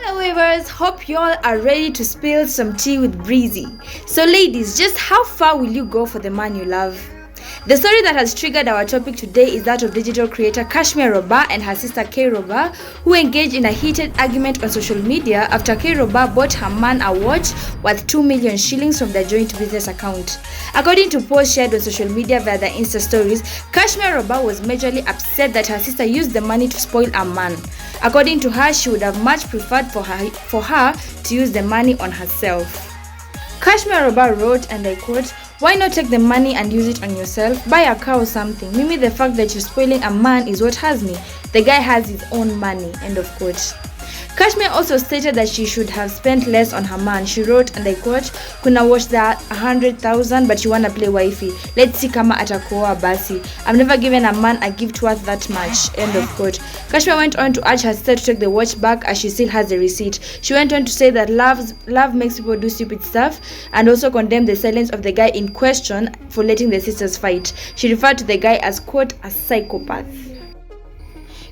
Hello viewers, hope you all are ready to spill some tea with Breezy. So ladies, just how far will you go for the man you love? The story that has triggered our topic today is that of digital creator Cashmeer Robba and her sister K Robba, who engaged in a heated argument on social media after K Robba bought her man a watch worth 2 million shillings from their joint business account. According to posts shared on social media via their Insta stories, Cashmeer Robba was majorly upset that her sister used the money to spoil a man. According to her, she would have much preferred for her to use the money on herself. Cashmeer Robba wrote, and I quote, "Why not take the money and use it on yourself? Buy a car or something. Mimi, the fact that you're spoiling a man is what has me. The guy has his own money." End of quote. Cashmeer also stated that she should have spent less on her man. She wrote, and I quote, "Kuna watch that 100,000 but you wanna play wifey. Let's see kama atakuoa basi. I've never given a man a gift worth that much." End of quote. Cashmeer went on to urge her sister to take the watch back as she still has the receipt. She went on to say that love makes people do stupid stuff, and also condemned the silence of the guy in question for letting the sisters fight. She referred to the guy as, quote, "a psychopath."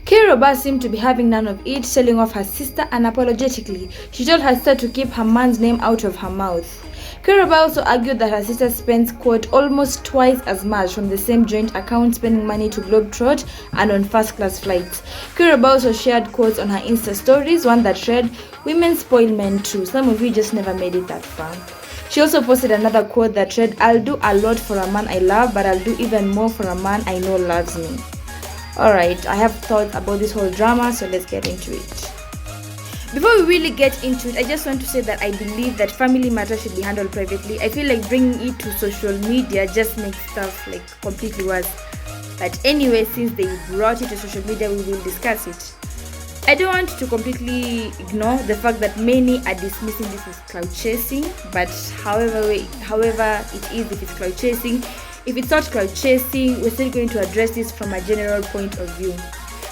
K Robba seemed to be having none of it, telling off her sister unapologetically. She told her sister to keep her man's name out of her mouth. K Robba also argued that her sister spends, quote, "almost twice as much from the same joint account spending money to globetrot and on first-class flights." K Robba also shared quotes on her Insta stories, one that read, "Women spoil men too. Some of you just never made it that far." She also posted another quote that read, "I'll do a lot for a man I love, but I'll do even more for a man I know loves me." Alright, I have thoughts about this whole drama, so let's get into it. Before we really get into it, I just want to say that I believe that family matters should be handled privately. I feel like bringing it to social media just makes stuff like completely worse. But anyway, since they brought it to social media, we will discuss it. I don't want to completely ignore the fact that many are dismissing this as clout chasing, but however it is, if it's clout chasing, if it's not clout chasing, we're still going to address this from a general point of view.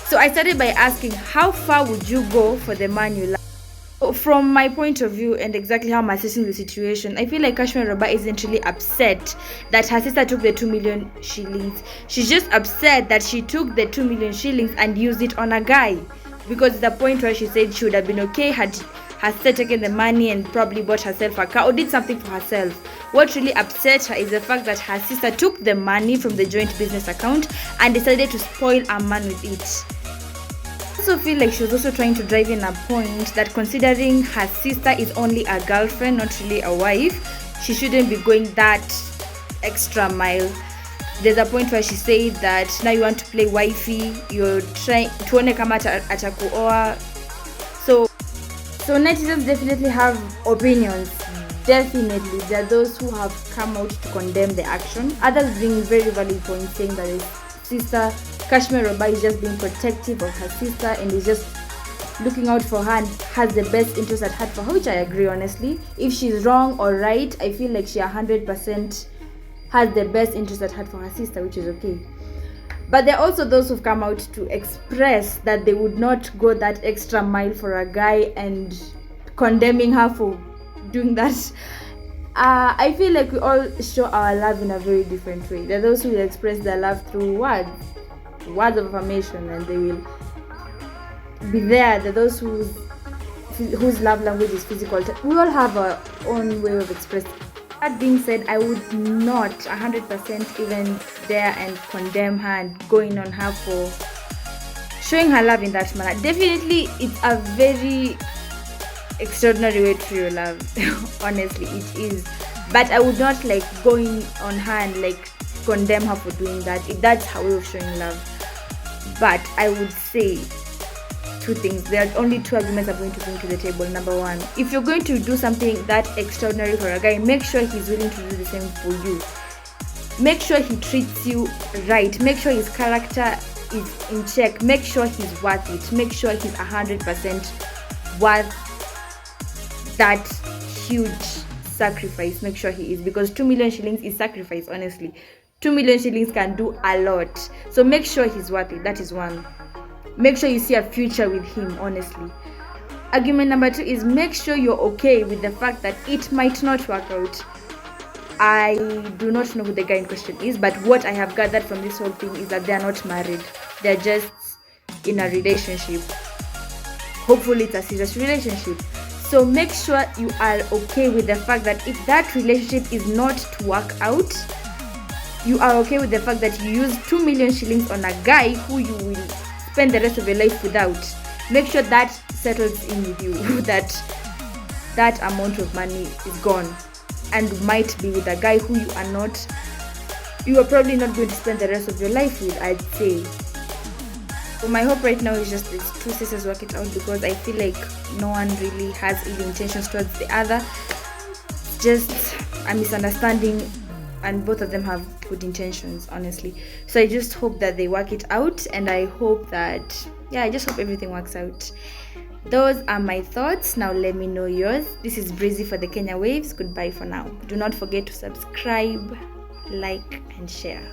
So I started by asking, how far would you go for the man you love? From my point of view and exactly how I'm assessing the situation, I feel like Cashmeer Robba isn't really upset that her sister took the 2 million shillings. She's just upset that she took the 2 million shillings and used it on a guy. Because the point where she said she would have been okay had her sister taken the money and probably bought herself a car or did something for herself. What really upset her is the fact that her sister took the money from the joint business account and decided to spoil a man with it. I also feel like she was also trying to drive in a point that considering her sister is only a girlfriend, not really a wife, she shouldn't be going that extra mile. There's a point where she said that now you want to play wifey, you're trying tuone kama atakuoa. So netizens definitely have opinions. Definitely, there are those who have come out to condemn the action. Others bring very valid points, saying that his sister Cashmeer Robba is just being protective of her sister and is just looking out for her and has the best interest at heart for her, which I agree honestly. If she's wrong or right, I feel like she 100% has the best interest at heart for her sister, which is okay. But there are also those who've come out to express that they would not go that extra mile for a guy and condemning her for doing that. I feel like we all show our love in a very different way. There are those who will express their love through words of affirmation, and they will be there. There are those whose love language is physical. We all have our own way of expressing. That being said, I would not 100% even dare and condemn her and going on her for showing her love in that manner. Definitely, it's a very extraordinary way to show your love. Honestly, it is. But I would not like going on her and like condemn her for doing that if that's her way of showing love. But I would say two things. There are only two arguments I'm going to bring to the table. Number one, if you're going to do something that extraordinary for a guy, make sure he's willing to do the same for you. Make sure he treats you right. Make sure his character is in check. Make sure he's worth it. Make sure he's 100% worth that huge sacrifice. Make sure he is, because 2 million shillings is sacrifice, honestly. 2 million shillings can do a lot. So make sure he's worth it. That is one. Make sure you see a future with him, honestly. Argument number two is make sure you're okay with the fact that it might not work out. I do not know who the guy in question is, but what I have gathered from this whole thing is that they are not married. They're just in a relationship. hopefully it's a serious relationship. So make sure you are okay with the fact that if that relationship is not to work out, you are okay with the fact that you use 2 million shillings on a guy who you will spend the rest of your life without. Make sure that settles in with you that amount of money is gone and might be with a guy who you are probably not going to spend the rest of your life with, I'd say. So my hope right now is just these two sisters work it out, because I feel like no one really has ill intentions towards the other. Just a misunderstanding, and both of them have good intentions, honestly. So I just hope that they work it out, and I hope that, I just hope everything works out. Those are my thoughts. Now let me know yours. This is Breezy for the Kenya Waves. Goodbye for now. Do not forget to subscribe, like, and share.